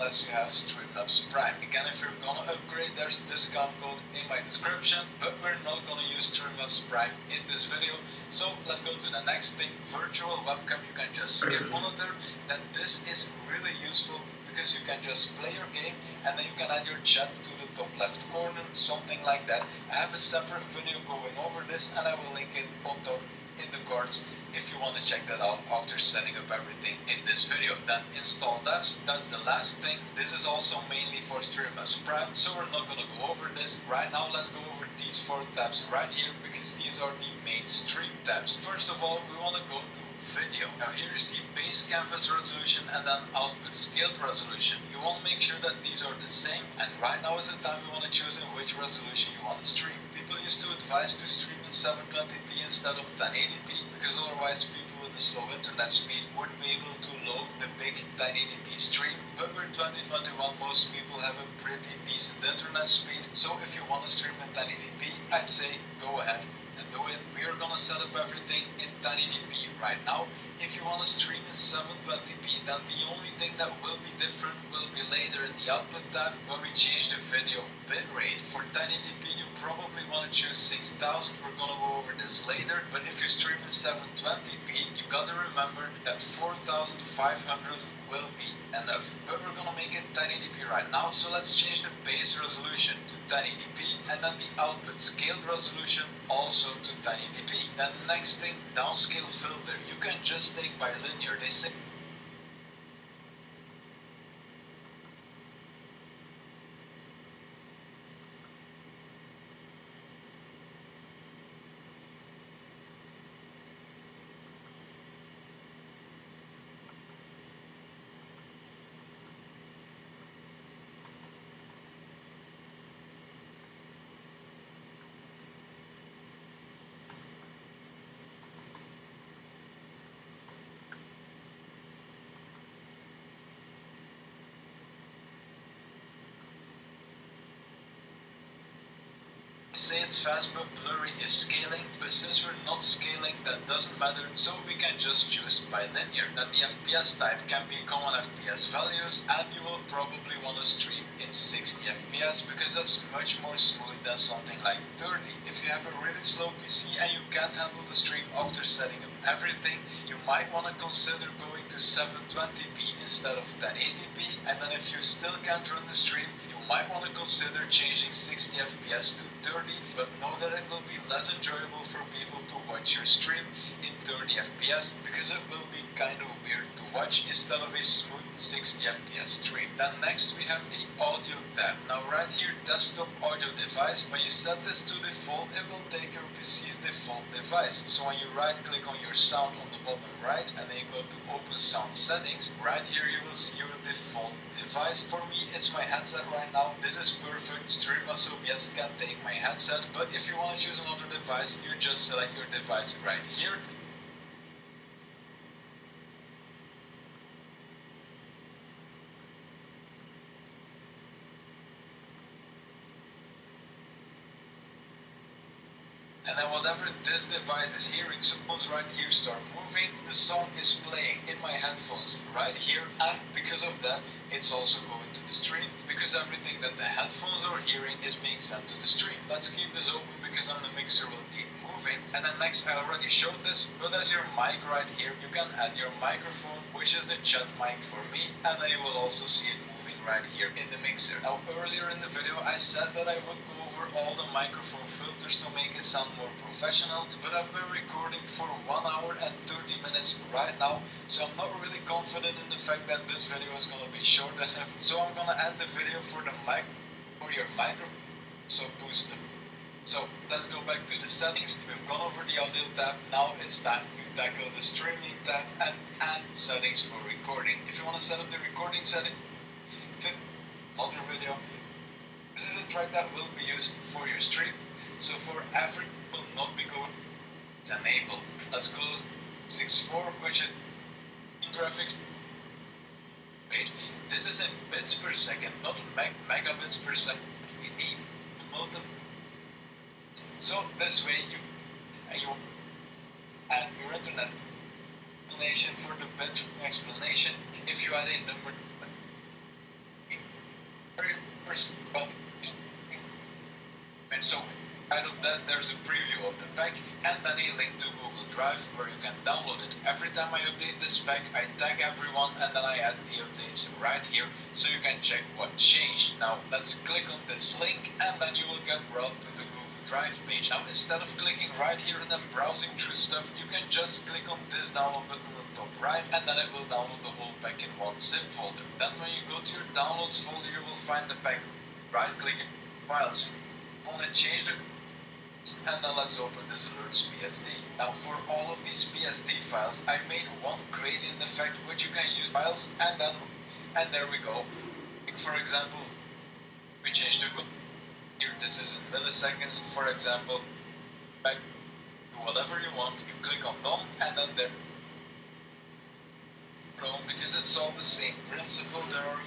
unless you have Streamlabs Prime. Again, if you're gonna upgrade, there's a discount code in my description, but we're not gonna use Streamlabs Prime in this video. So let's go to the next thing, virtual webcam. You can just skip monitor. Then this is really useful because you can just play your game and then you can add your chat to the top left corner, something like that. I have a separate video going over this and I will link it on top in the cards if you want to check that out after setting up everything in this video. Then install apps, that's the last thing. This is also mainly for Streamlabs Prime, so we're not gonna go over this. Right now let's go over these 4 tabs right here because these are the main stream tabs. First of all, we want to go to video. Now here you see base canvas resolution and then output scaled resolution. You want to make sure that these are the same, and right now is the time you want to choose in which resolution you want to stream. People used to advise to stream in 720p instead of 1080p because otherwise people with a slow internet speed wouldn't be able to load the big 1080p stream. But we're 2021, most people have a pretty decent internet speed, so if you want to stream in 1080p, I'd say go ahead and do it. We are gonna set up everything in 1080p right now. If you want to stream in 720p, then the only thing that will be different will be later in the output tab when we change the video bitrate. For 1080p you probably want to choose 6000, we're gonna go over this later, but if you stream in 720p you gotta remember that 4500 will be enough. But we're gonna make it 1080p right now, so let's change the base resolution to 1080p and then the output scaled resolution also to 1080p. Then next thing, downscale filter. You can just take bilinear. They say it's fast but blurry if scaling, but since we're not scaling that doesn't matter, so we can just choose bilinear. Then the FPS type can be common FPS values, and you will probably want to stream in 60 FPS because that's much more smooth than something like 30. If you have a really slow PC and you can't handle the stream after setting up everything, you might want to consider going to 720p instead of 1080p, and then if you still can't run the stream, you might want to consider changing 60 FPS to 30, but know that it will be less enjoyable for people to watch your stream in 30 FPS because it will be kind of weird to watch instead of a smooth 60 FPS stream. Then next we have the audio tab. Now right here, desktop audio device, when you set this to default, it will take your PC's default device. So when you right click on your sound on the bottom right and then you go to open sound settings, right here you will see your default device. For me it's my headset right now. This is perfect. Streamlabs OBS can take my headset, but if you want to choose another device, you just select your device right here. And then whatever this device is hearing, suppose right here start moving, the song is playing in my headphones right here, and because of that it's also going to the stream because everything that the headphones are hearing is being sent to the stream. Let's keep this open because then the mixer will keep moving. And then next, I already showed this, but as your mic right here, you can add your microphone, which is the chat mic for me, and then you will also see it moving right here in the mixer. Now earlier in the video I said that I would go over all the microphone filters to make it sound more professional, but I've been recording for 1 hour and 30 minutes right now, so I'm not really confident in the fact that this video is gonna be short enough. So I'm gonna add the video for the mic, for your microphone, so boost it. So let's go back to the settings. We've gone over the audio tab. Now it's time to tackle the streaming tab and add settings for recording. If you want to set up the recording setting, on your video, this is a track that will be used for your stream. So for every will not be going, it's enabled. Let's close 6.4, which is graphics. Wait, this is in bits per second, not megabits per second. We need multiple. So this way you add your internet explanation for the bit explanation. If you add a number, that there's a preview of the pack and then a link to Google Drive where you can download it. Every time I update this pack, I tag everyone and then I add the updates right here so you can check what changed. Now let's click on this link and then you will get brought to the Google Drive page. Now instead of clicking right here and then browsing through stuff, you can just click on this download button on the top right and then it will download the whole pack in one zip folder. Then when you go to your downloads folder, you will find the pack. Right click it, files, want to change the, and then let's open this alerts PSD. Now for all of these PSD files, I made one gradient effect which you can use files and there we go. Like for example, we change the code. Here this is in milliseconds, for example, back to whatever you want, you click on done and then there, because it's all the same principle. There are